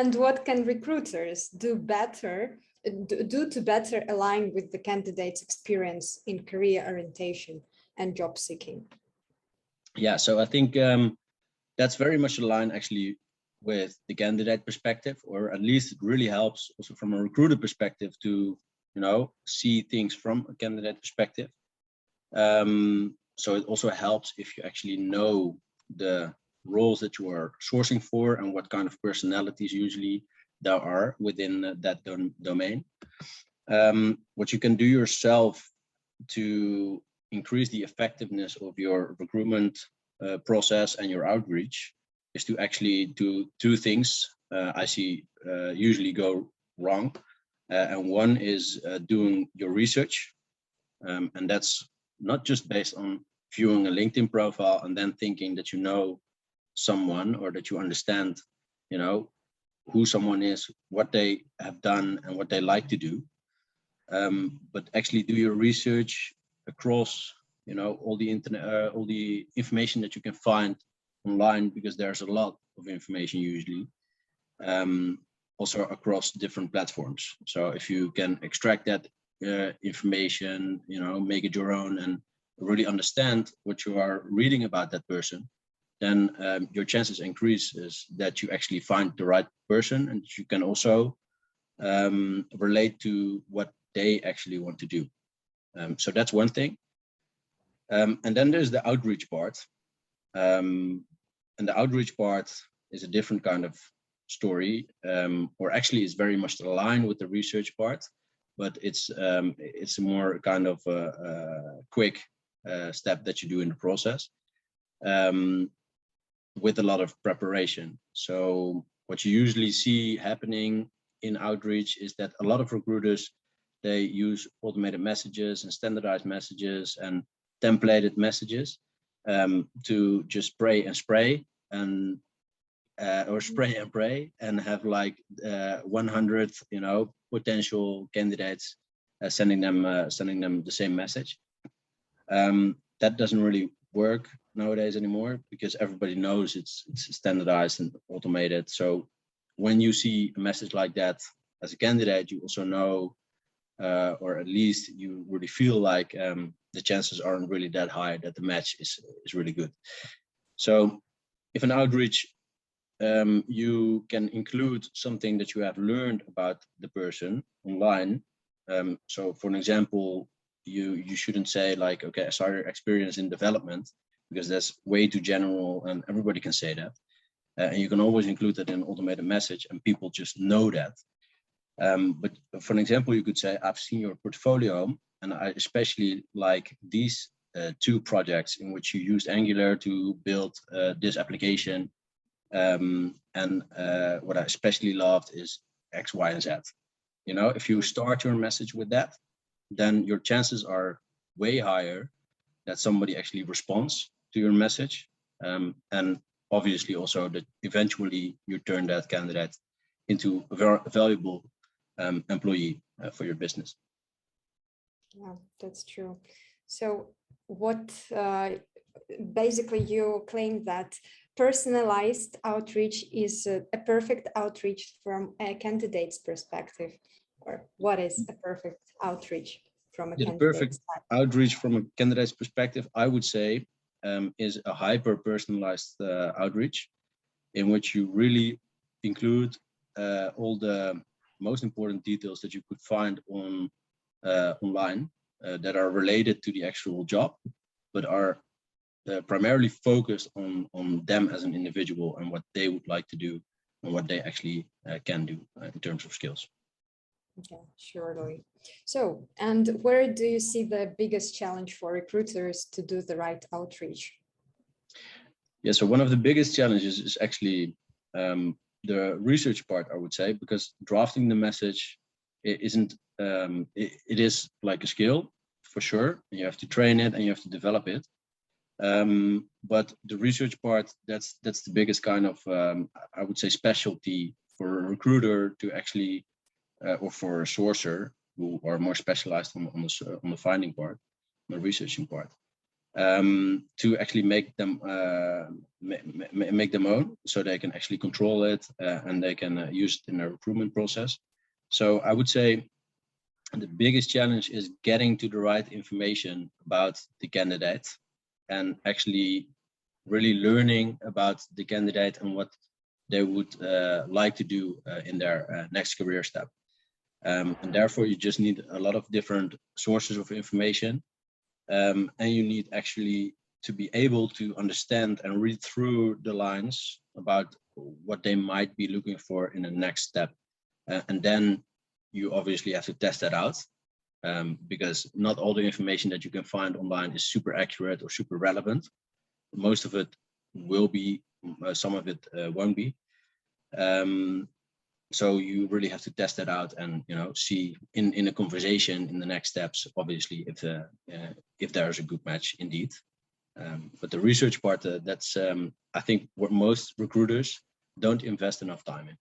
And what can recruiters do to better align with the candidate's experience in career orientation and job seeking? Yeah, so I think that's very much aligned actually with the candidate perspective, or at least it really helps also from a recruiter perspective to, see things from a candidate perspective. So it also helps if you actually know the roles that you are sourcing for and what kind of personalities usually there are within that domain. What you can do yourself to increase the effectiveness of your recruitment process and your outreach is to actually do two things I see usually go wrong. And one is doing your research. And that's not just based on viewing a LinkedIn profile and then thinking that you know someone or that you understand, who someone is, what they have done and what they like to do. But actually do your research across, all the internet, all the information that you can find online, because there's a lot of information usually, also across different platforms. So if you can extract that information, make it your own and really understand what you are reading about that person, then your chances increase is that you actually find the right person, and you can also relate to what they actually want to do. So that's one thing. And then there's the outreach part. And the outreach part is a different kind of story, or actually is very much aligned with the research part, but it's a more kind of a quick step that you do in the process with a lot of preparation. So what you usually see happening in outreach is that a lot of recruiters, they use automated messages and standardized messages and templated messages to just spray and spray and or spray and pray and have like 100 potential candidates sending them the same message. That doesn't really work nowadays anymore, because everybody knows it's standardized and automated. So when you see a message like that as a candidate, you also know, or at least you really feel like the chances aren't really that high that the match is really good. So if an outreach, you can include something that you have learned about the person online. So for an example, you shouldn't say like, okay, I saw your experience in development, because that's way too general and everybody can say that. And you can always include that in an automated message and people just know that. But for an example, you could say, I've seen your portfolio and I especially like these two projects in which you used Angular to build this application. And what I especially loved is X, Y, and Z. If you start your message with that, then your chances are way higher that somebody actually responds to your message. And obviously also that eventually you turn that candidate into a very valuable employee for your business. Yeah, that's true. So what basically you claim that personalized outreach is a perfect outreach from a candidate's perspective, or what is a perfect outreach from a candidate's perfect outreach from a candidate's perspective, I would say, is a hyper-personalized outreach in which you really include all the most important details that you could find on online that are related to the actual job, but are primarily focused on them as an individual and what they would like to do and what they actually can do in terms of skills. Okay, surely. So, and where do you see the biggest challenge for recruiters to do the right outreach? Yeah, so one of the biggest challenges is actually the research part, I would say, because drafting the message isn't, it is like a skill for sure. You have to train it and you have to develop it. But the research part, that's the biggest kind of, I would say, specialty for a recruiter to actually, or for a sourcer who are more specialized on the finding part, the researching part. to actually make them make them own, so they can actually control it and they can use it in their recruitment process. So I would say the biggest challenge is getting to the right information about the candidate and actually really learning about the candidate and what they would like to do in their next career step. And therefore, you just need a lot of different sources of information. And you need actually to be able to understand and read through the lines about what they might be looking for in the next step. And then you obviously have to test that out, because not all the information that you can find online is super accurate or super relevant. Most of it will be, some of it won't be. So you really have to test that out and, you know, see in a conversation in the next steps, obviously, if there's a good match indeed. But the research part, that's I think what most recruiters don't invest enough time in.